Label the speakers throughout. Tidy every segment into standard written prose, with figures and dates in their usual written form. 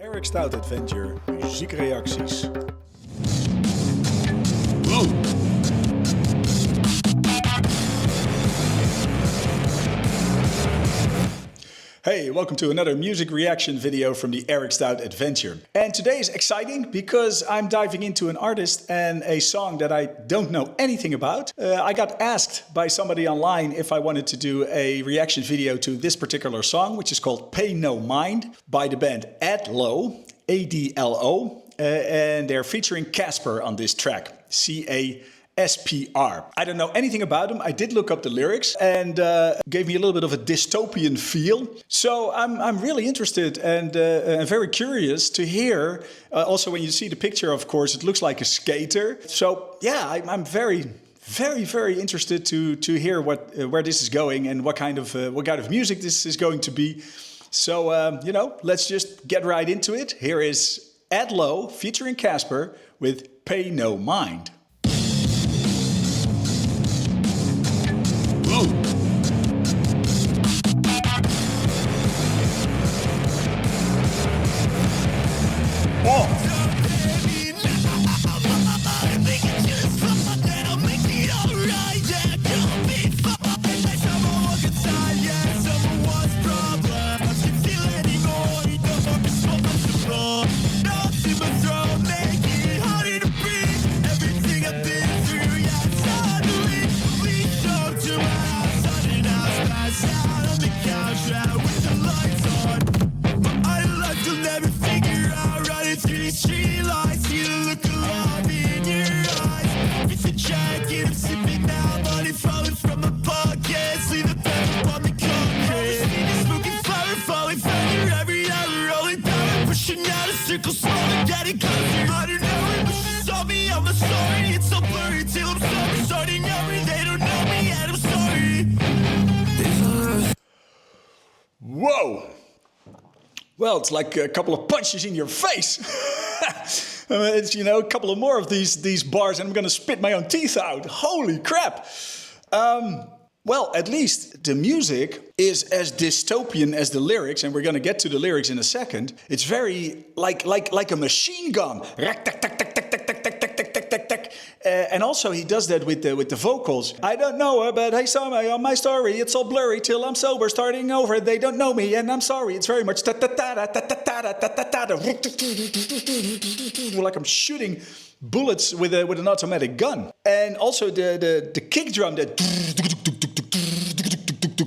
Speaker 1: Eric Stout Adventure, muziekreacties.
Speaker 2: Whoa.
Speaker 1: Hey, welcome to another music reaction video from the Eric Stout Adventure. And today is exciting because I'm diving into an artist and a song that I don't know anything about. I got asked by somebody online if I wanted to do a reaction video to this particular song, which is called Pay No Mind by the band AdLo, AdLo, and they're featuring Casper on this track, C-A-S-P-R. I don't know anything about them. I did look up the lyrics and gave me a little bit of a dystopian feel. So I'm really interested and very curious to hear. Also, when you see the picture, of course, it looks like a skater. So yeah, I'm very interested to hear where this is going and what kind of music this is going to be. So let's just get right into it. Here is AdLo featuring Casper with Pay No Mind.
Speaker 2: Whoa.
Speaker 1: Oh!
Speaker 3: Circle slowly getting closer. I don't know it, but she saw me. I'm sorry. It's so blurry till I'm sober. Starting over, they don't know me, and I'm sorry.
Speaker 1: Whoa! Well, it's like a couple of punches in your face. It's a couple of more of these bars, and I'm gonna spit my own teeth out. Holy crap! Well, at least the music is as dystopian as the lyrics, and we're going to get to the lyrics in a second. It's very like a machine gun. And also he does that with the vocals. I don't know her, but hey, saw me on my story. It's all blurry till I'm sober, starting over. They don't know me, and I'm sorry. It's very much like I'm shooting bullets with an automatic gun. And also the kick drum that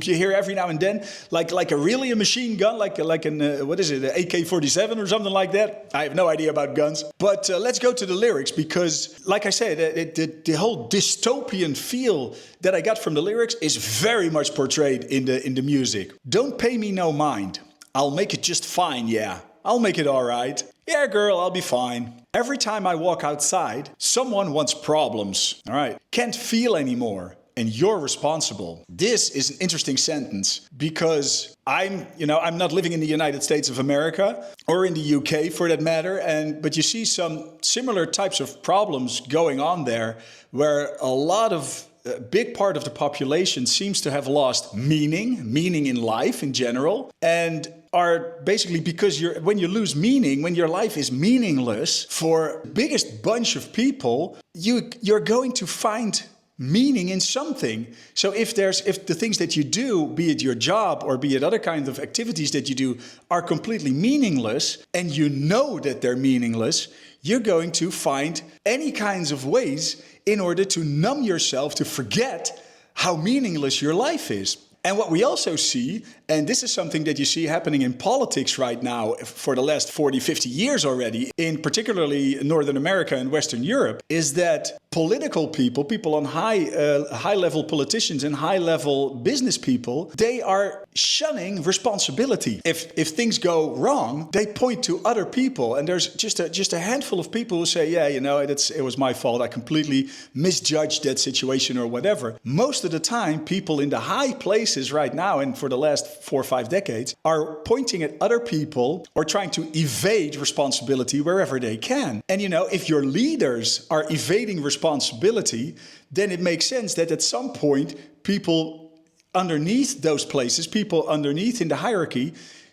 Speaker 1: you hear every now and then, like a machine gun, like an what is it, an AK-47 or something like that. I have no idea about guns. But let's go to the lyrics because, like I said, the whole dystopian feel that I got from the lyrics is very much portrayed in the music. Don't pay me no mind. I'll make it just fine, yeah. I'll make it all right. Yeah, girl, I'll be fine. Every time I walk outside, someone wants problems. All right. Can't feel anymore. And you're responsible. This is an interesting sentence because I'm not living in the United States of America or in the UK for that matter. But you see some similar types of problems going on there where a big part of the population seems to have lost meaning in life in general, and are basically because when you lose meaning, when your life is meaningless for the biggest bunch of people, you're going to find meaning in something. So if the things that you do, be it your job or be it other kinds of activities that you do, are completely meaningless, and you know that they're meaningless, you're going to find any kinds of ways in order to numb yourself, to forget how meaningless your life is. And what we also see, and this is something that you see happening in politics right now for the last 40, 50 years already, in particularly Northern America and Western Europe, is that political people on high-level politicians and high-level business people, they are shunning responsibility. If things go wrong, they point to other people, and there's just a handful of people who say, yeah, it was my fault. I completely misjudged that situation or whatever. Most of the time, people in the high places right now, and for the last 4 or 5 decades, are pointing at other people or trying to evade responsibility wherever they can. And if your leaders are evading responsibility, then it makes sense that at some point people underneath those places, people underneath in the hierarchy,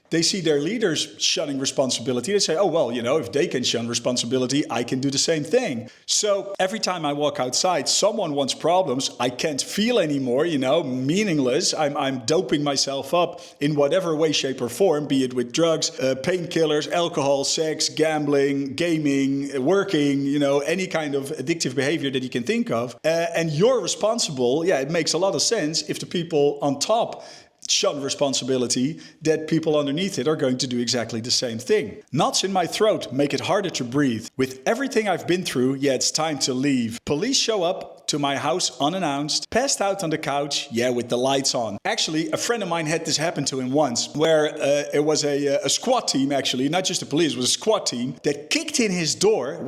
Speaker 1: they see their leaders shunning responsibility. They say, oh, well, if they can shun responsibility, I can do the same thing. So every time I walk outside, someone wants problems. I can't feel anymore, meaningless. I'm doping myself up in whatever way, shape, or form, be it with drugs, painkillers, alcohol, sex, gambling, gaming, working, any kind of addictive behavior that you can think of. And you're responsible. Yeah, it makes a lot of sense if the people on top shun responsibility, that people underneath it are going to do exactly the same thing. Knots in my throat make it harder to breathe. With everything I've been through, it's time to leave. Police show up to my house unannounced, passed out on the couch, with the lights on. Actually, a friend of mine had this happen to him once, where it was a squad team, actually, not just the police, it was a squad team that kicked in his door.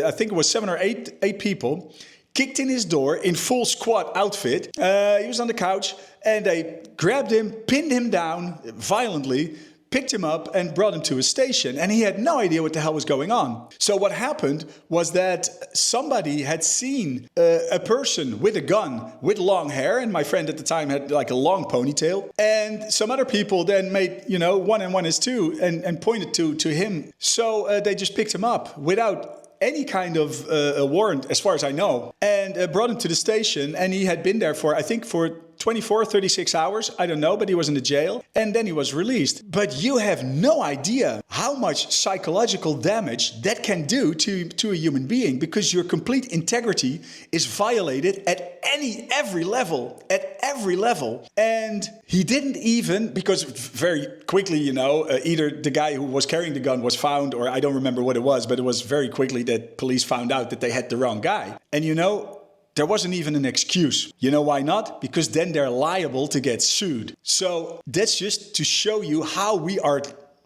Speaker 1: I think it was 7 or 8 people, kicked in his door in full squad outfit. He was on the couch, and they grabbed him, pinned him down violently, picked him up and brought him to a station. And he had no idea what the hell was going on. So what happened was that somebody had seen a person with a gun with long hair. And my friend at the time had like a long ponytail. And some other people then made, 1 and 1 is 2 and pointed to him. So they just picked him up without any kind of a warrant, as far as I know, and brought him to the station. And he had been there for 24, 36 hours, I don't know, but he was in the jail, and then he was released. But you have no idea how much psychological damage that can do to a human being, because your complete integrity is violated at every level. And he didn't even, because very quickly, either the guy who was carrying the gun was found, or I don't remember what it was, but it was very quickly that police found out that they had the wrong guy. And there wasn't even an excuse. You know why not? Because then they're liable to get sued. So that's just to show you how we are,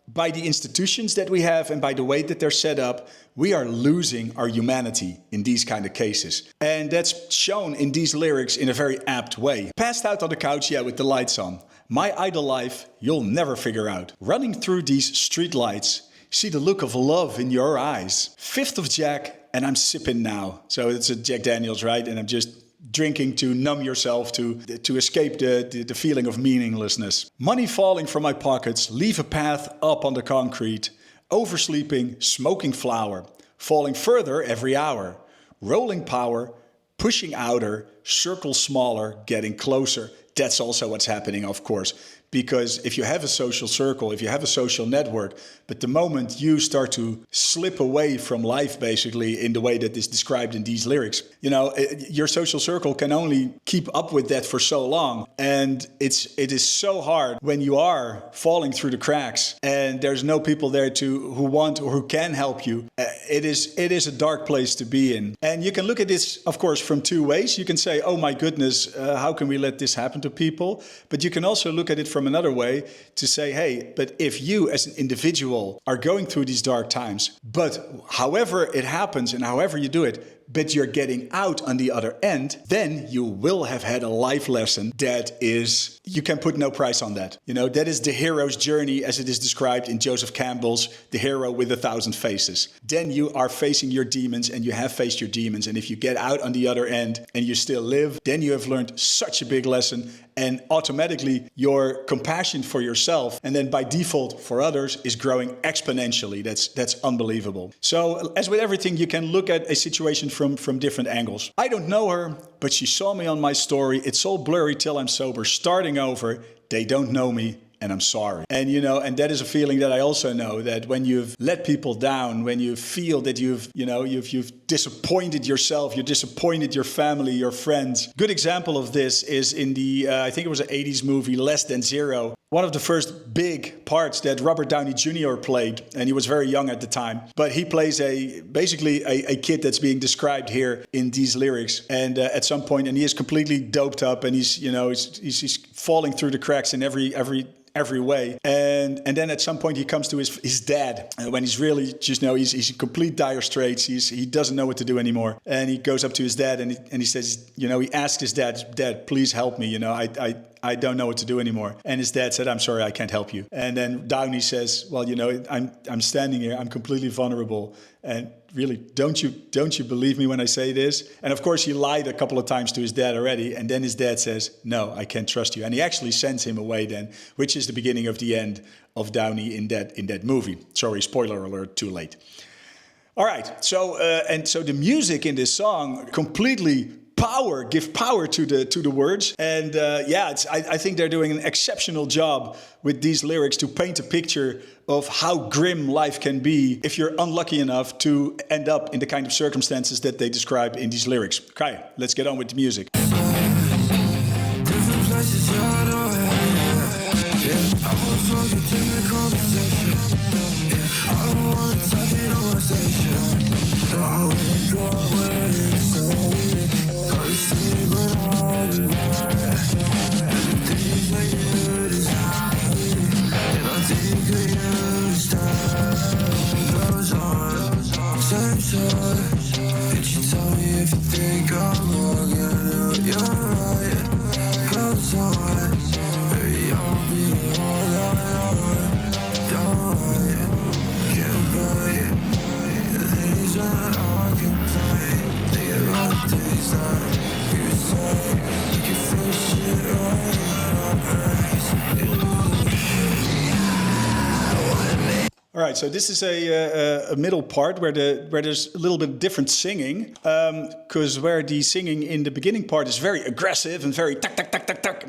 Speaker 1: by the institutions that we have and by the way that they're set up, we are losing our humanity in these kind of cases. And that's shown in these lyrics in a very apt way. Passed out on the couch, with the lights on. My idle life, you'll never figure out. Running through these street lights, see the look of love in your eyes. 5th of Jack, and I'm sipping now. So it's a Jack Daniels, right? And I'm just drinking to numb yourself, to escape the feeling of meaninglessness. Money falling from my pockets, leave a path up on the concrete. Oversleeping, smoking flower, falling further every hour. Rolling power, pushing outer, circle smaller, getting closer. That's also what's happening, of course. Because if you have a social circle, if you have a social network, but the moment you start to slip away from life, basically, in the way that is described in these lyrics, your social circle can only keep up with that for so long. And it is so hard when you are falling through the cracks and there's no people there who want or who can help you. It is a dark place to be in. And you can look at this, of course, from 2 ways. You can say, oh my goodness, how can we let this happen to people? But you can also look at it from another way to say, hey, but if you as an individual are going through these dark times, but however it happens and however you do it, but you're getting out on the other end, then you will have had a life lesson that is, you can put no price on that. That is the hero's journey as it is described in Joseph Campbell's The Hero with 1,000 Faces. Then you are facing your demons and you have faced your demons. And if you get out on the other end and you still live, then you have learned such a big lesson. And automatically your compassion for yourself and then by default for others is growing exponentially. That's unbelievable. So as with everything, you can look at a situation from different angles. I don't know her, but she saw me on my story. It's all blurry till I'm sober, starting over. They don't know me. And I'm sorry. And and that is a feeling that I also know, that when you've let people down, when you feel that you've disappointed yourself, you disappointed your family, your friends. Good example of this is in the, I think it was an 80s movie, Less Than Zero. One of the first big parts that Robert Downey Jr. played, and he was very young at the time, but he plays basically a kid that's being described here in these lyrics. And at some point, and he is completely doped up, and he's falling through the cracks in every way. And then at some point he comes to his dad when he's really just he's in complete dire straits. He doesn't know what to do anymore. And he goes up to his dad and he says, he asks his dad, please help me. I don't know what to do anymore. And his dad said, I'm sorry, I can't help you. And then Downey says, well, I'm standing here, I'm completely vulnerable. And really, don't you believe me when I say this? And of course, he lied a couple of times to his dad already. And then his dad says, no, I can't trust you. And he actually sends him away then, which is the beginning of the end of Downey in that movie. Sorry, spoiler alert, too late. All right, so the music in this song completely give power to the words, and I think they're doing an exceptional job with these lyrics to paint a picture of how grim life can be if you're unlucky enough to end up in the kind of circumstances that they describe in these lyrics. Okay, let's get on with the music.
Speaker 3: Different places, I know it. Yeah, I was talking to the conversation. Yeah, I don't want to talk in on station. I wouldn't go away, so I see but I'll be right. Everything's like you desire, and I think of you style. Goes on, same side. Did you tell me if you think I'm wrong? I know you're right. Goes on, baby, I'll be the one I want. Don't worry, can't buy it. The things that I can play, think about the things that you say. You can fix it
Speaker 1: All right, so this is a middle part where there's a little bit different singing, because where the singing in the beginning part is very aggressive and very tak tak tak tak tak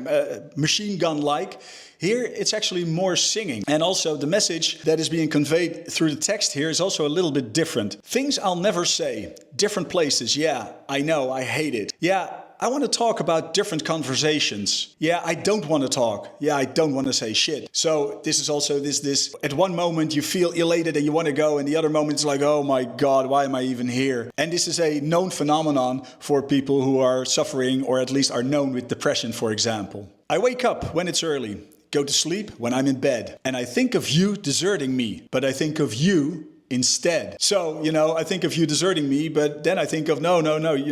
Speaker 1: machine gun like. Here it's actually more singing, and also the message that is being conveyed through the text here is also a little bit different. Things I'll never say, different places. Yeah, I know, I hate it. Yeah, I want to talk about different conversations. Yeah, I don't want to talk. Yeah, I don't want to say shit. So this is also this. At one moment you feel elated and you want to go, and the other moment it's like, oh my God, why am I even here? And this is a known phenomenon for people who are suffering, or at least are known with depression, for example. I wake up when it's early, go to sleep when I'm in bed, and I think of you deserting me, but I think of you instead. So, I think of you deserting me, but then I think of, no,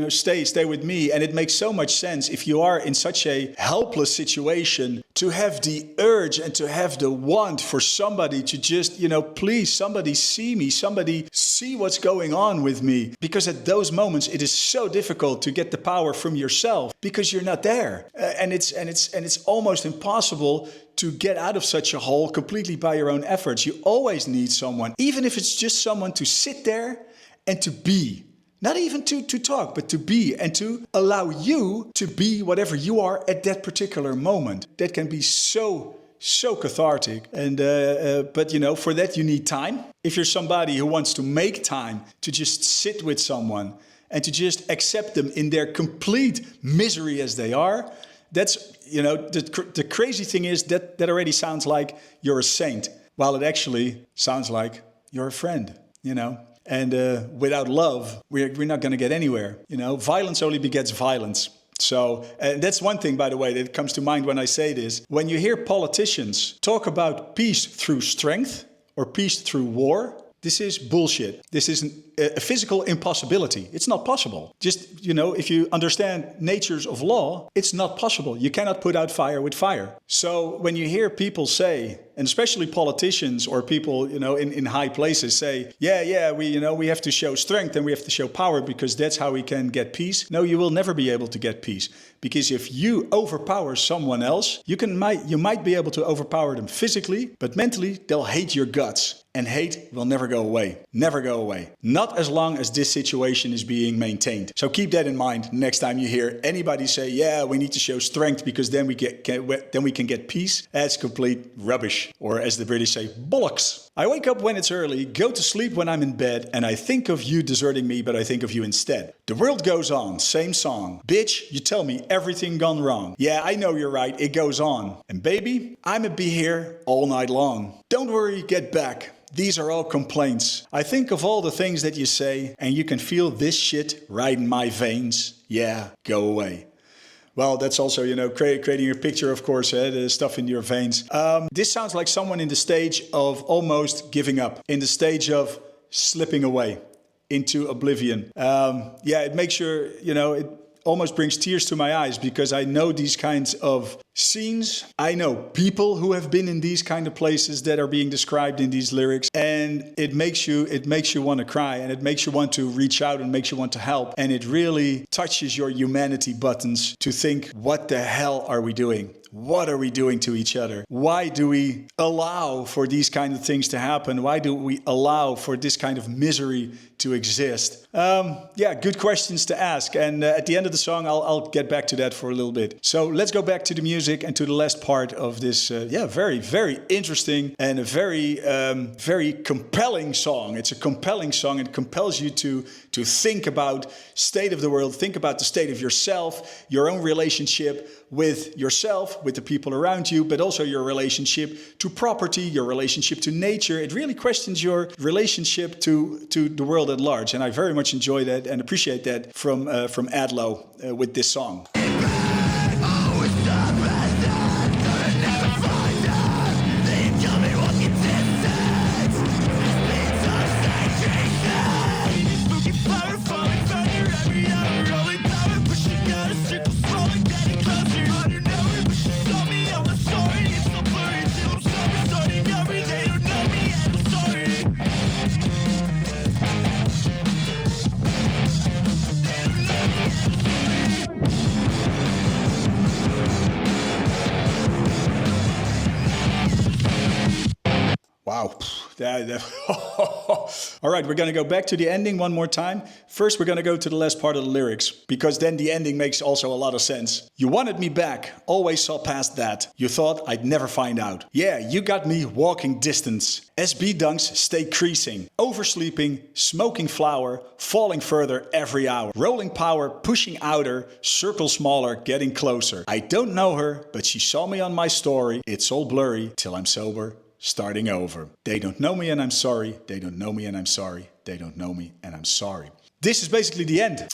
Speaker 1: stay with me. And it makes so much sense if you are in such a helpless situation to have the urge and to have the want for somebody to just, please, somebody see me, somebody see what's going on with me. Because at those moments, it is so difficult to get the power from yourself because you're not there. And it's almost impossible to get out of such a hole completely by your own efforts. You always need someone, even if it's just someone to sit there and to be. Not even to talk, but to be, and to allow you to be whatever you are at that particular moment. That can be so cathartic. And but for that you need time. If you're somebody who wants to make time to just sit with someone and to just accept them in their complete misery as they are, that's, the crazy thing is that already sounds like you're a saint, while it actually sounds like you're a friend, And without love, we're not going to get anywhere. Violence only begets violence. So that's one thing, by the way, that comes to mind when I say this. When you hear politicians talk about peace through strength or peace through war, this is bullshit. This is a physical impossibility. It's not possible. Just, if you understand natures of law, it's not possible. You cannot put out fire with fire. So when you hear people say, and especially politicians or people, in high places say, we have to show strength and we have to show power because that's how we can get peace. No, you will never be able to get peace. Because if you overpower someone else, you might be able to overpower them physically, but mentally they'll hate your guts. And hate will never go away. Never go away. Not as long as this situation is being maintained. So keep that in mind next time you hear anybody say, yeah, we need to show strength because then we can get peace. That's complete rubbish. Or as the British say, bollocks. I wake up when it's early, go to sleep when I'm in bed, and I think of you deserting me, but I think of you instead. The world goes on, same song. Bitch, you tell me everything gone wrong. Yeah, I know you're right, it goes on. And baby, I'ma be here all night long. Don't worry, get back. These are all complaints. I think of all the things that you say, and you can feel this shit right in my veins. Yeah, go away. Well, that's also, creating a picture, of course, the stuff in your veins. This sounds like someone in the stage of almost giving up, in the stage of slipping away into oblivion. It makes it almost brings tears to my eyes because I know these kinds of scenes. I know people who have been in these kind of places that are being described in these lyrics, and it makes you want to cry, and it makes you want to reach out, and makes you want to help, and it really touches your humanity buttons to think, what the hell are we doing? What are we doing to each other? Why do we allow for these kind of things to happen? Why do we allow for this kind of misery to exist? Yeah, good questions to ask. And at the end of the song, I'll get back to that for a little bit. So let's go back to the music and to the last part of this, very, very interesting and a very, very compelling song. It's a compelling song. It compels you to think about state of the world, think about the state of yourself, your own relationship with yourself, with the people around you, but also your relationship to property, your relationship to nature. It really questions your relationship to the world at large. And I very much enjoy that and appreciate that from AdLo with this song. Wow. All right, we're going to go back to the ending one more time. First, we're going to go to the last part of the lyrics, because then the ending makes also a lot of sense. You wanted me back, always saw past that. You thought I'd never find out. Yeah, you got me walking distance. SB dunks stay creasing, oversleeping, smoking flower, falling further every hour. Rolling power, pushing outer, circle smaller, getting closer. I don't know her, but she saw me on my story. It's all blurry till I'm sober. Starting over. They don't know me and I'm sorry. They don't know me and I'm sorry. They don't know me and I'm sorry. This is basically the end.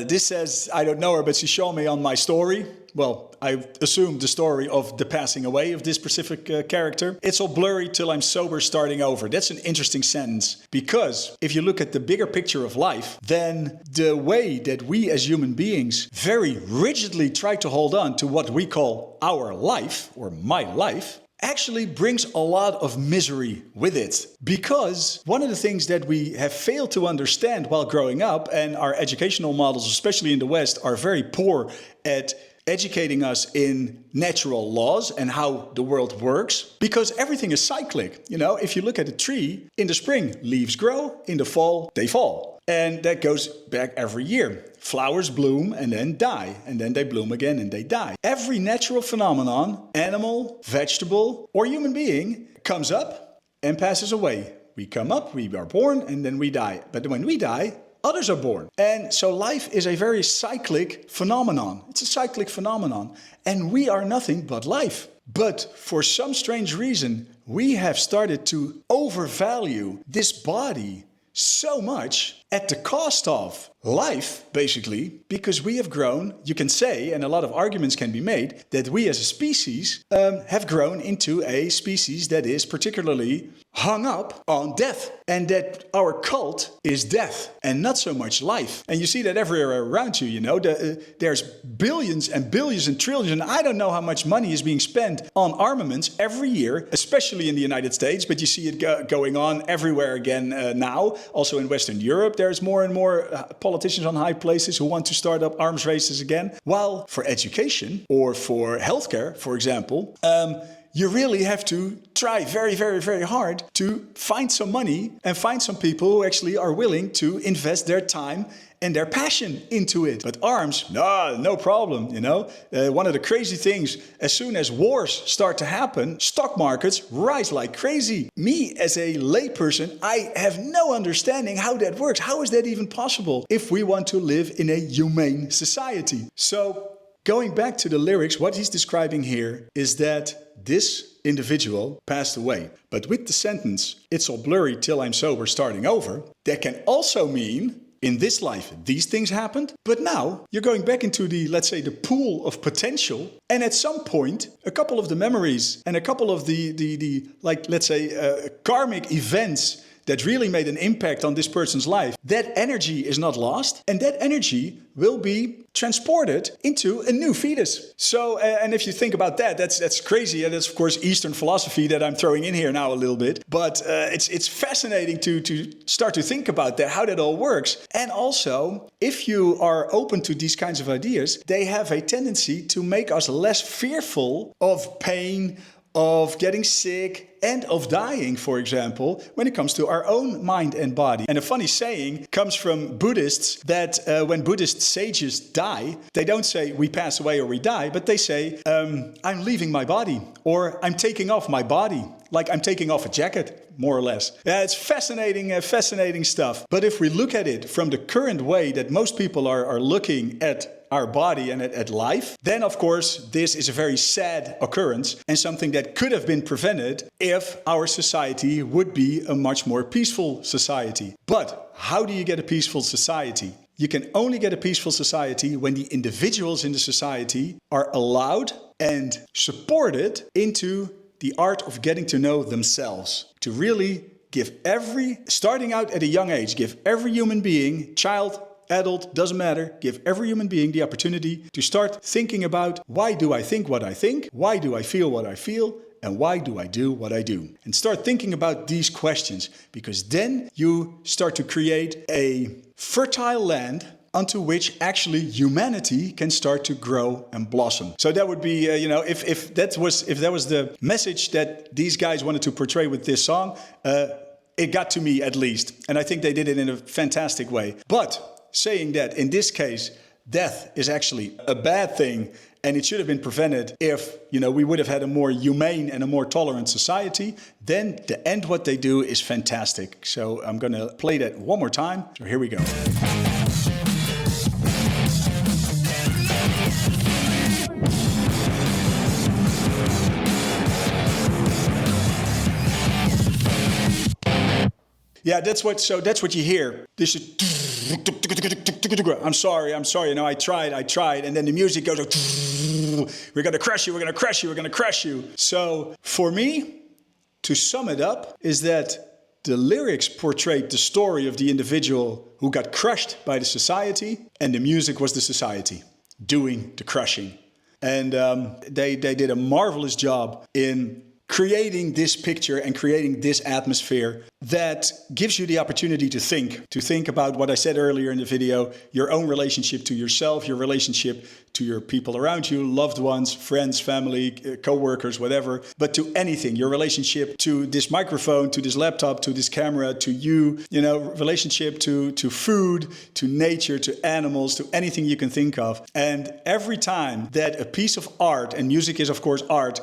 Speaker 1: This says, I don't know her, but she showed me on my story. Well, I assume the story of the passing away of this specific character. It's all blurry till I'm sober, starting over. That's an interesting sentence, because if you look at the bigger picture of life, then the way that we as human beings very rigidly try to hold on to what we call our life, or my life, actually brings a lot of misery with it. Because one of the things that we have failed to understand while growing up, and our educational models, especially in the West, are very poor at educating us in natural laws and how the world works, because everything is cyclic. You know, if you look at a tree, in the spring, leaves grow, in the fall, they fall. And that goes back every year. Flowers bloom and then die, and then they bloom again and they die. Every natural phenomenon, animal, vegetable, or human being, comes up and passes away. We come up, we are born, and then we die. But when we die, others are born. And so life is a very cyclic phenomenon. It's a cyclic phenomenon. And we are nothing but life. But for some strange reason, we have started to overvalue this body so much at the cost of life, basically, because we have grown, you can say, and a lot of arguments can be made, that we as a species have grown into a species that is particularly hung up on death, and that our cult is death and not so much life. And you see that everywhere around you, you know, there's billions and billions and trillions, and I don't know how much money is being spent on armaments every year, especially in the United States, but you see it going on everywhere again now. Also in Western Europe, there's more and more politicians on high places who want to start up arms races again. While for education or for healthcare, for example, you really have to try very, very, very hard to find some money and find some people who actually are willing to invest their time and their passion into it. But arms, no problem, you know. One of the crazy things, as soon as wars start to happen, stock markets rise like crazy. Me, as a layperson, I have no understanding how that works. How is that even possible if we want to live in a humane society? So, going back to the lyrics, what he's describing here is that this individual passed away. But with the sentence, it's all blurry till I'm sober, starting over, that can also mean, in this life, these things happened, but now you're going back into the, let's say, the pool of potential, and at some point, a couple of the memories and a couple of the like, let's say, karmic events that really made an impact on this person's life, that energy is not lost, and that energy will be transported into a new fetus. So, and if you think about that, that's crazy. And that's, of course, Eastern philosophy that I'm throwing in here now a little bit. But it's fascinating to start to think about that, how that all works. And also, if you are open to these kinds of ideas, they have a tendency to make us less fearful of pain, of getting sick, and of dying, for example, when it comes to our own mind and body. And a funny saying comes from Buddhists that when Buddhist sages die, they don't say we pass away or we die, but they say, I'm leaving my body, or I'm taking off my body, like I'm taking off a jacket, more or less. Yeah, it's fascinating stuff. But if we look at it from the current way that most people are looking at our body and at life, then of course this is a very sad occurrence and something that could have been prevented if our society would be a much more peaceful society. But how do you get a peaceful society? You can only get a peaceful society when the individuals in the society are allowed and supported into the art of getting to know themselves, to really give starting out at a young age, give every human being, child, adult, doesn't matter, give every human being the opportunity to start thinking about, why do I think what I think? Why do I feel what I feel? And why do I do what I do? And start thinking about these questions, because then you start to create a fertile land onto which actually humanity can start to grow and blossom. So that would be, if that was the message that these guys wanted to portray with this song, it got to me at least. And I think they did it in a fantastic way. But saying that in this case, death is actually a bad thing and it should have been prevented if, we would have had a more humane and a more tolerant society, then the end what they do is fantastic. So I'm going to play that one more time. So here we go. Yeah, that's what you hear. This is I'm sorry. I tried. And then the music goes, we're going to crush you. So for me, to sum it up, is that the lyrics portrayed the story of the individual who got crushed by the society, and the music was the society doing the crushing. And they did a marvelous job in creating this picture and creating this atmosphere that gives you the opportunity to think about what I said earlier in the video, your own relationship to yourself, your relationship to your people around you, loved ones, friends, family, co-workers, whatever, but to anything, your relationship to this microphone, to this laptop, to this camera, to you, relationship to food, to nature, to animals, to anything you can think of. And every time that a piece of art, and music is of course art,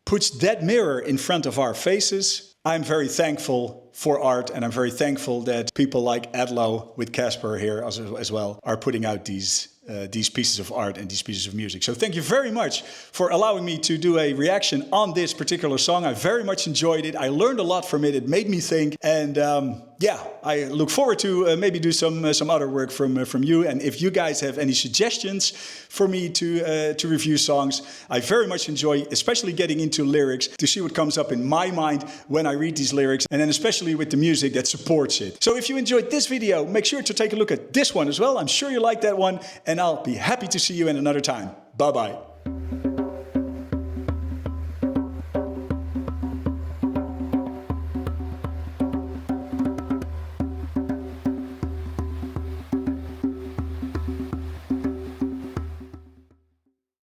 Speaker 1: puts that mirror in front of our faces, I'm very thankful for art, and I'm very thankful that people like AdLo with Casper here as well are putting out these pieces of art and these pieces of music. So thank you very much for allowing me to do a reaction on this particular song. I very much enjoyed it. I learned a lot from it. It made me think. And I look forward to maybe do some other work from you. And if you guys have any suggestions for me to review songs, I very much enjoy, especially getting into lyrics, to see what comes up in my mind when I read these lyrics, and then especially with the music that supports it. So if you enjoyed this video, make sure to take a look at this one as well. I'm sure you like that one, and I'll be happy to see you in another time. Bye-bye.